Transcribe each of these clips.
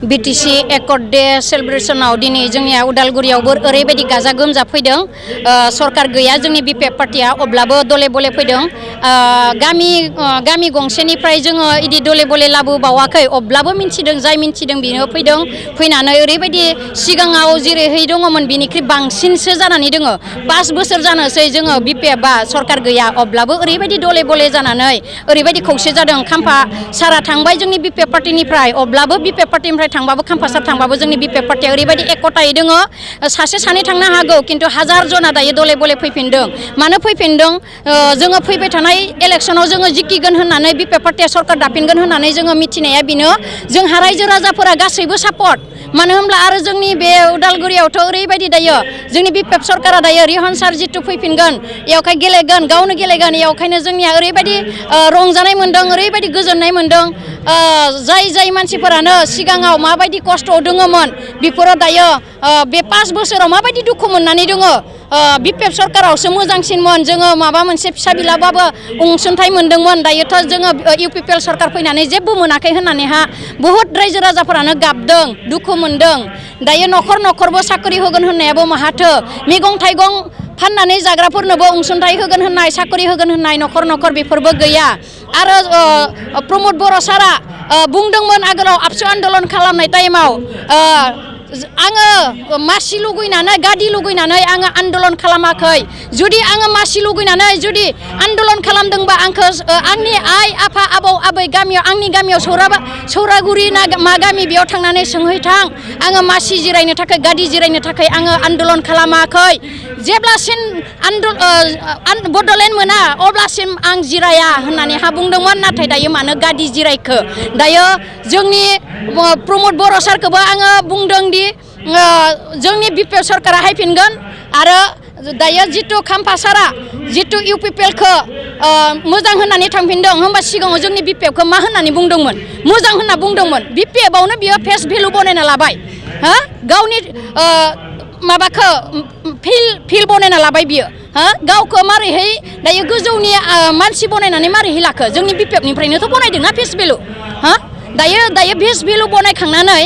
BTC accord day सेलिब्रेशनाव दिनै जोंनि उदालगुरियावबो ओरैबायदि गाजा गोमजा फैदों सरकार गैया जोंनि बीपीएफ पार्टिया अब्लाबो दले बले फैदों गामि गंसेनिफ्राय जोङो इदि दले बले लाबोबावाखै अब्लाबो मिन्थिदों जाय मिन्थिदों बिनो फैदों फैनानै ओरैबायदि सिगाङाव जेरैहाय दङमोन बिनिख्रुइ बांसिनसो जानानै दङ 5 बोसोर जानोसै जोङो बीपीएफआ सरकार गैया अब्लाबो ओरैबायदि दले बले जानानै ओरैबायदि खौसे जादों खाम्फा सारा थांबाय जोंनि बीपीएफ पार्टिनिफ्राय अब्लाबो बीपीएफ पार्टिनिफ्राय थांबाबो खाम्फासार थांबाबो जोंनि बीपीएफ पार्टिया ओरैबायदि एकतायै दङ सासे सानै थांनो हागौ किन्तु हाजार जना दायो दले बले फैफिनदों मानो फैफिनदों जोङो फैबाय थानाय इलेक्शनाव जोङो जिकिगोन होननानै बीपीएफ पार्टिया सरकार दाफिनगोन होननानै जोङो मिथिनाया बेनो जोंहा रायजो राजाफोरा गासैबो सापर्ट मानो होनब्ला आरो जोंनि बे उदालगुरियावथ' ओरैबायदि दायो जोंनि बीपीएफ सरकारा दायो रिहन सार जितु फैफिनगोन एवखाय गेलेगोन गावनो गेलेगोन एवखायनो जोंनिया ओरैबायदि रंजानाय मोन्दों ओरैबायदि गोजोननाय मोन्दों जाय मानसिफोरानो सिगाङाव माबायदि खस्थ' दङमोन बेफोरो दायो बे 5 बोसोराव माबायदि दुखु मोननानै दङ बीपीएफ सरकारावसो मोजांसिनमोन जोङो माबा मोनसे फिसा बिलाबाबो अनसुंथाइ मोन्दोंमोन दायोथ' जोङो इउपिपिएल सरकार फैनानै जेबो मोनाखै होननानैहा बहुत रायजो राजाफोरानो गाबदों दुखु मोन्दों दायो न'खर न'खरबो साख्रि होगोन होननायाबो माहाथो मैगं थाइगं फाननानै जाग्राफोरनोबो अनसुंथाइ होगोन होननाय साख्रि होगोन होननाय न'खर न'खर बेफोरबो गैया आरो प्रमद बर' सारा बुंदोंमोन आगोलाव आबसु आन्दलन खालामनाय टाइमाव आङो मासि लुगैनानै गादि लुगैनानै आङो आन्दलन खालामाखै जुदि आङो मासि लुगैनानै जुदि आन्दलन खालामदोंबा आंखौ आंनि आइ आफा आबौ आबै गामियाव आंनि गामियाव सौरागुरि ना मा गामि बेयाव थांनानै सोंहैथां आङो मासि जिरायनो थाखाय गादि जिरायनो थाखाय आङो आन्दलन खालामाखै जेब्लासिम बड'लेण्ड मोना अब्लासिम आं जिराया होननानै बुंदोंमोन नाथाय दायो मानो गादि जिरायखो दायो जोंनि प्रमद बर' सारखौबो आङो बुंदों दि जोंनि बीपीएफ सरकारा हायफिनगोन आरो दायो जितु खाम्फा सारा जितु इउपिपिएलखौ मोजां होननानै थांफिनदों होमबा सिगाङाव जोंनि बीपीएफखौ मा होननानै बुंदोंमोन मोजां होनना बुंदोंमोन बीपीएफआवनो बियो फेस भेलु बनायना लाबाय गावनि माबाखौ फिल बनायना लाबाय बियो गावखौ मारैहाय दायो गोजौनि मानसि बनायनानै मारैहाय लाखो जोंनि बीपीएफनिफ्रायनोथ' बनायदोंना फेस भेलु दायो फेस भेलु बनायखांनानै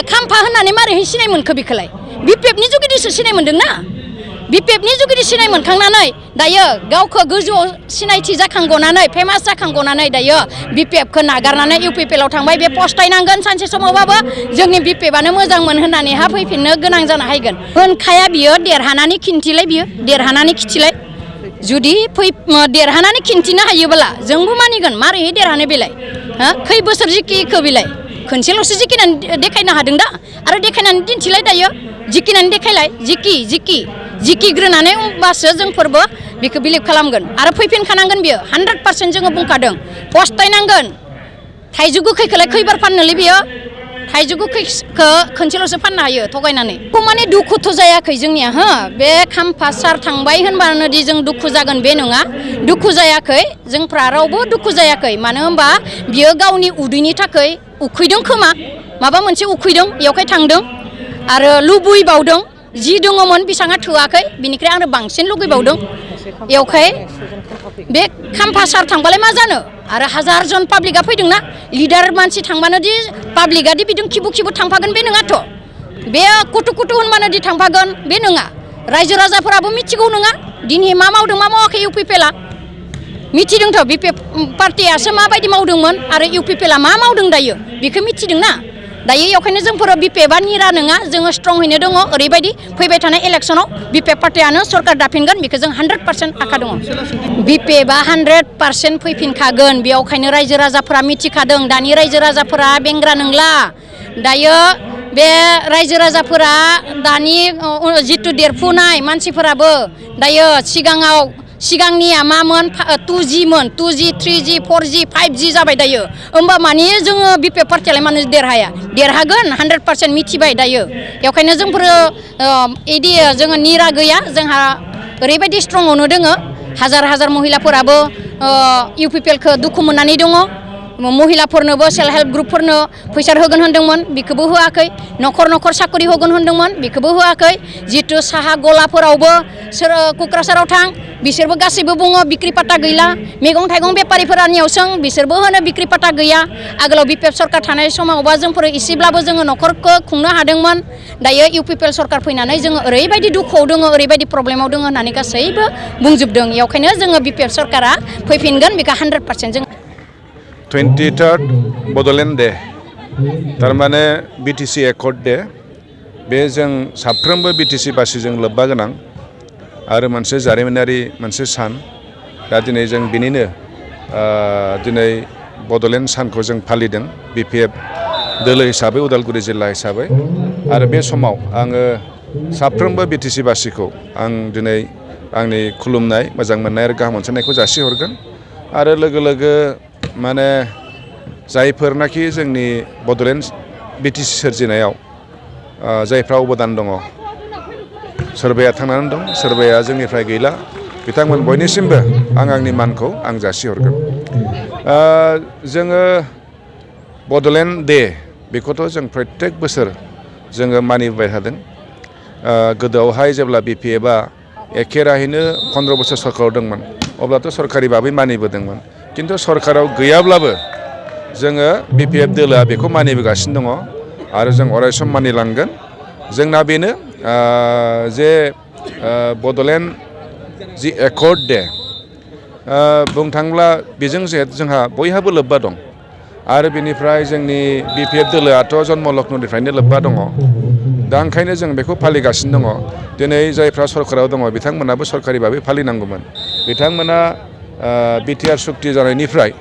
खाम्फा होननानै मारैहाय सिनाय मोनखो बेखौलाय बीपीएफनि जुगिदिसो सिनाय मोन्दोंना बीपीएफनि जुगिदि सिनाय मोनखांनानै दायो गावखौ गोजौआव सिनायथि जाखांगनानै फेमास जाखांगनानै दायो बीपीएफखौ नागारनानै इउपिपिएलआव थांबाय बे पस्टायनांगोन सानसे समावबाबो जोंनि बीपीएफआनो मोजांमोन होननानै फैफिननो गोनां जानो हागोन होनखाया बियो देरहानानै खिन्थिलाय बियो देरहानानै खिथिलाय जुदि देरहानानै खिन्थिनो हायोब्ला जोंबो मानिगोन मारैहाय देरहानो बेलाय खै बोसोर जिखिखो बेलाय खनसेल'सो जिखिनानै देखायनो हादों दा आरो देखायनानै दिन्थिलाय दायो जिखिनानै देखायलाय जिखिग्रोनानै होमबासो जोंफोरबो बेखौ बिलिभ खालामगोन आरो फैफिनखानांगोन बियो 100% जोङो बुंखादों पस्तायनांगोन थाइजौ गोखैखौलाय खैबार फाननोलै बियो थाइजौ गोखैखौ खनसेल'सो फाननो हायो थगायनानै माने दुखुथ' जायाखै जोंनिया बे खाम्फा सार थांबाय होनबानो दि जों दुखु जागोन बे नङा दुखु जायाखै जोंफ्रा रावबो दुखु जायाखै मानो होनबा बियो गावनि उदैनि थाखाय उखैदों खोमा माबा मोनसे उखैदों बेयावखाय थांदों आरो लुबैबावदों जि दङमोन बेसाङा थोआखै बिनिफ्राय आरो बांसिन लुगैबावदों बेयावखाय बे खाम्फा सार थांबालाय मा जानो आरो हाजार जन पाब्लिकआ फैदोंना लिडार मानसि थांबानो दि पाब्लिकआ दि बिदों खिबु थांफागोन बे नङाथ' बे कुटु होनबानो दि थांफागोन बे नङा रायजो राजाफोराबो मिथिगौ नङा दिनै मा मावदों मा मावाखै इउपिपिएलआ मिथिदोंथ' बीपीएफ पार्टियासो माबायदि मावदोंमोन आरो इउपिपिएलआ मा मावदों दायो बेखौ मिथिदोंना दायो बेखायनो जोंफोरो बीपीएफआ निरा नङा जोङो स्ट्रंहैनो दङ ओरैबायदि फैबाय थानाय इलेक्शनाव बीपीएफ पार्टियानो सरकार दाफिनगोन बेखौ जों 100% आखा दङ बीपीएफआ 100% फैफिनखागोन बेयावखायनो रायजो राजाफोरा मिथिखादों दानि रायजो राजाफोरा बेंग्रा नंला दायो बे रायजो राजाफोरा दानि जितु देरफुनाय मानसिफोराबो दायो सिगांनिया मामोन 2G मोन 2G 3G 4G 5G जाबाय दायो होमबा माने जोङो बीपीएफ पार्टियालाय मानो देरहागोन 100% मिथिबाय दायो बेखायनो जोंफोरो इदि जोङो निरा गैया जोंहा ओरैबायदि स्ट्रंआवनो दोङो हाजार महिलाफोराबो इउपिपिएलखौ दुखु मोननानै दङ महिलाफोरनोबो सेल्फ हेल्प ग्रुपफोरनो फैसा होगोन होनदोंमोन बेखौबो होआखै न'खर न'खर साखरि होगोन होनदोंमोन बेखौबो होआखै जितु साहा गलाफोरावबो क'क्राझाराव थां बिसोरबो गासैबो बुङो बिक्रि पाता गैला मैगं थाइगं बेपारिफोरनियाव सों बिसोरबो होनो बिक्रि पाता गैया आगोलाव बिपिएफ सरकार थानाय समावबा जोंफोर एसेब्लाबो जोङो न'खरखौ खुंनो हादोंमोन दायो इउपिपिएल सरकार फैनानै जोङो ओरैबायदि दुखुआव दङ ओरैबायदि प्रब्लेमाव दङ होननानै गासैबो बुंजोबदों बेखायनो जोङो बिपिएफ सरकारा फैफिनगोन बेखौ 100% जों 23rd बड'लेण्ड डे थारमाने बिटिसि एकर्ड डे बे जों साफ्रोमबो बिटिसि बासिजों लोब्बा गोनां आरो मोनसे जारिमिनारि मोनसे सान दा दिनै जों बिनिनो दिनै बड'लेण्ड सानखौ जों फालिदों बिपिएफ दोलो हिसाबै उदालगुरि जिल्ला हिसाबै आरो बे समाव आङो साफ्रोमबो बिटिसि बासिखौ आं दिनै आंनि खुलुमनाय मोजां मोननाय आरो गाहाम मोनसायनायखौ जासिहरगोन आरो लोगो लोगो माने जायफोरनाखि जोंनि बड'लेण्ड बिटिसि सोरजिनायाव जायफ्रा अबदान दङ सोरबाया थांनानै दं सोरबाया जोंनिफ्राय गैला बिथांमोन बयनिसिमबो आं आंनि मानखौ आं जासिहरगोन जोङो बड'लेण्ड डे बेखौथ' जों प्रत्येक बोसोर जोङो मानिबोबाय थादों गोदोआवहाय जेब्ला बिपिएफआ एखे राहैनो 15 बोसोर सरकाराव दंमोन अब्लाथ' सरकारि भाबै मानिबोदोंमोन किन्तु सरकाराव गैयाब्लाबो जोङो बिपिएफ दोलोआ बेखौ मानिबोगासिनो दङ आरो जों अरायसम मानिलांगोन जोंना बेनो जे बड'लेण्ड जि एकर्ड डे बुंनो थाङोब्ला बेजों जिहेतु जोंहा बयहाबो लोब्बा दं आरो बेनिफ्राय जोंनि बिपिएफ दोलोआथ' जन्म लग्ननिफ्रायनो लोब्बा दङ दा ओंखायनो जों बेखौ फालिगासिनो दङ दिनै जायफ्रा सरकाराव दङ बिथांमोनाबो सरकारि भाबै फालिनांगौमोन बिथांमोना बिटिआर सुक्ति जानायनिफ्राय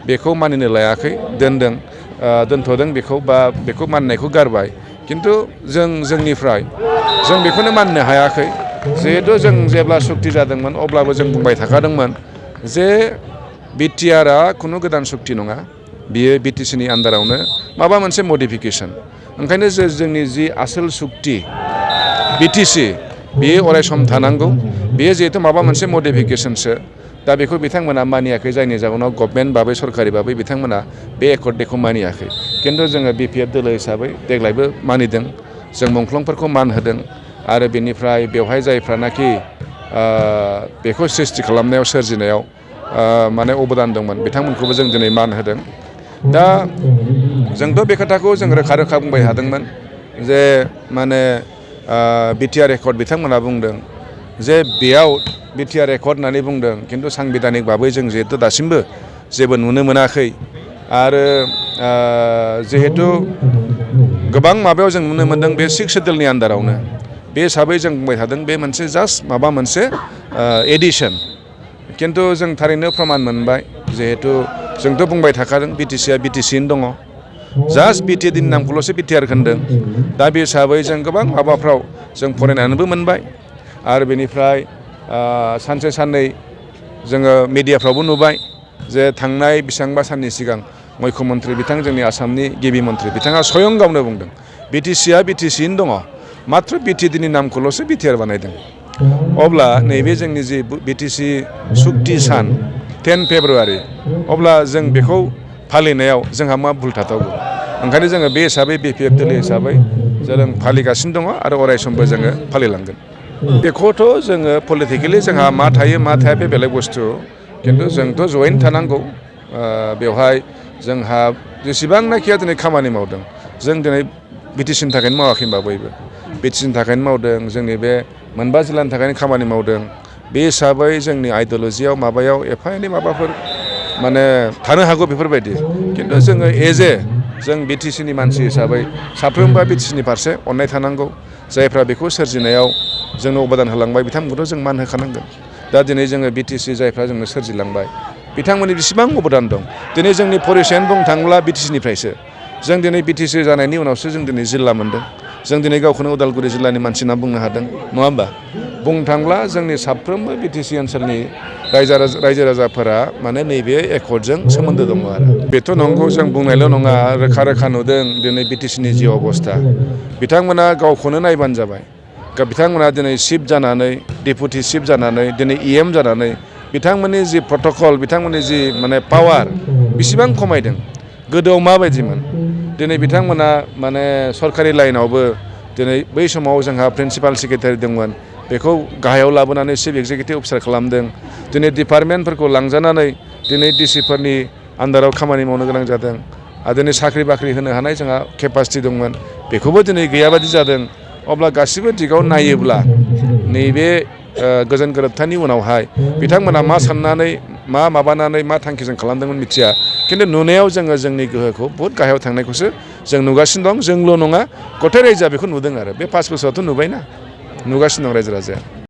बेखौ मानिनो लायाखै दोनथ'दों बेखौ बा बेखौ मानिनायखौ गारबाय किन्तु जोंनिफ्राय जों बेखौनो मानिनो हायाखै जिहेतु जों जेब्ला सुक्ति जादोंमोन अब्लाबो जों बुंबाय थाखादोंमोन जे बिटिआरआ खुनु गोदान सुक्ति नङा बियो बिटिसिनि आन्दारावनो माबा मोनसे मडिफिकेसन ओंखायनो जोंनि जि आसोल सुक्ति बिटिसि बेयो अरायसम थानांगौ बेयो जिहेतु माबा मोनसे मडिफिकेसनसो दा बेखौ बिथांमोना मानियाखै जायनि जाहोनाव गभर्नमेन्ट भाबै सरकारि भाबै बिथांमोना बे एकर्ड डेखौ मानियाखै किन्तु जोङो बिपिएफ दोलो हिसाबै देग्लायबो मानिदों जों मुंख्लंफोरखौ मान होदों आरो बेनिफ्राय बेवहाय जायफ्रानाखि बेखौ सृष्टि खालामनायाव सोरजिनायाव माने अबदान दंमोन बिथांमोनखौबो जों दिनै मान होदों दा जोंथ' बे खोथाखौ जों रोखा रोखा बुंबाय थादोंमोन जे माने बिटिआर एकर्ड बिथांमोना बुंदों जे बेयाव बिटिआर एकर्ड होननानै बुंदों किन्तु सांबिधानिक भाबै जों जिहेतु दासिमबो जेबो नुनो मोनाखै आरो जिहेतु गोबां माबायाव जों नुनो मोन्दों बे 6 सिडुलनि आन्दारावनो बे हिसाबै जों बुंबाय थादों बे मोनसे जास्ट माबा मोनसे एडिसन किन्तु जों थारैनो प्रमान मोनबाय जिहेतु जोंथ' बुंबाय थाखादों बिटिसिआ बिटिसियैनो दङ जास्ट बिटिएडनि नामखौल'सो बिटिआर होनदों दा बे हिसाबै जों गोबां माबाफ्राव जों फरायनानैबो मोनबाय आरो बेनिफ्राय सानसे साननै जोङो मिडियाफ्रावबो नुबाय जे थांनाय बेसेबांबा साननि सिगां मुख्यमन्त्रि बिथां जोंनि आसामनि गिबि मन्थ्रि बिथाङा स्वयं गावनो बुंदों बिटिसिआ बिटिसियैनो दङ मात्र बिटिएडनि नामखौल'सो बिटिआर बानायदों अब्ला नैबे जोंनि जि बिटिसि सुक्ति सान 10 फेब्रुवारि अब्ला जों बेखौ फालिनायाव जोंहा मा भुल थाथावगौ ओंखायनो जोङो बे हिसाबै बिपिएफ दोलो हिसाबै जों फालिगासिनो दङ आरो अरायसमबो जोङो फालिलांगोन बेखौथ' जोङो पलिटिकेलि जोंहा मा थायो मा थाया बे बेलेग बुस्थु किन्तु जोंथ' जयैनो थानांगौ बेवहाय जोंहा जेसेबांनाखि दिनै खामानि मावदों जों दिनै बिटिसिनि थाखायनो मावाखै होनबा बयबो बिटिसिनि थाखायनो मावदों जोंनि बे मोनबा जिल्लानि थाखायनो खामानि मावदों बे हिसाबै जोंनि आइडिय'लजियाव माबायाव एफा एनै माबाफोर माने थानो हागौ बेफोरबायदि किन्तु जोङो जों बिटिसिनि मानसि हिसाबै साफ्रोमबो बिटिसिनि फारसे अननाय थानांगौ जायफ्रा बेखौ सोरजिनायाव जोंनो अबदान होलांबाय बिथांमोनखौथ' जों मान होखानांगोन दा दिनै जोङो बिटिसि जायफ्रा जोंनो सोरजिलांबाय बिथांमोननि बेसेबां अबदान दं दिनै जोंनि परिचयानो बुंनो थाङोब्ला बिटिसिनिफ्रायसो जों दिनै बिटिसि जानायनि उनावसो जों दिनै जिल्ला मोन्दों जों दिनै गावखौनो उदालगुरि जिल्लानि मानसि होनना बुंनो हादों नङा होमबा बुंनो थांब्ला जोंनि साफ्रोमबो बिटिसि ओनसोलनि रायजो राजाफोरा माने नैबे एकर्डजों सोमोन्दो दङ आरो बेथ' नंगौ जों बुंनायल' नङा रोखा रोखा नुदों दिनै बिटिसिनि जि अबस्था बिथांमोना गावखौनो नायबानो जाबाय बिथांमोना दिनै चिफ जानानै डेपुटि चिफ जानानै दिनै EM जानानै बिथांमोननि जि प्रट'कल बिथांमोननि जि माने पावार बेसेबां खमायदों गोदोआव माबायदिमोन दिनै बिथांमोना माने सरकारि लाइनावबो दिनै बै समाव जोंहा प्रिन्सिपाल सेक्रेटारि दंमोन बेखौ गाहायाव लाबोनानै चिफ एक्जिकिउटिभ अफिसार खालामदों दिनै डिपार्टमेन्टफोरखौ लांजानानै दिनै डिसिफोरनि आन्दाराव खामानि मावनो गोनां जादों आरो दिनै साख्रि बाख्रि होनो हानाय जोंहा केपासिटि दंमोन बेखौबो दिनै गैयाबादि जादों अब्ला गासिबो दिगाव नायोब्ला नैबे गोजोन गोरोबथानि उनावहाय बिथांमोना मा साननानै मा माबानानै मा थांखिजों खालामदोंमोन मिथिया खिन्थु नुनायाव जोङो जोंनि गोहोखौ बहुद गाहायाव थांनायखौसो जों नुगासिनो दं जोंल' नङा गथाय रायजोआ बेखौ नुदों आरो बे 5 बोसोरावथ' नुबायना नुगासिनो दं रायजो राजाया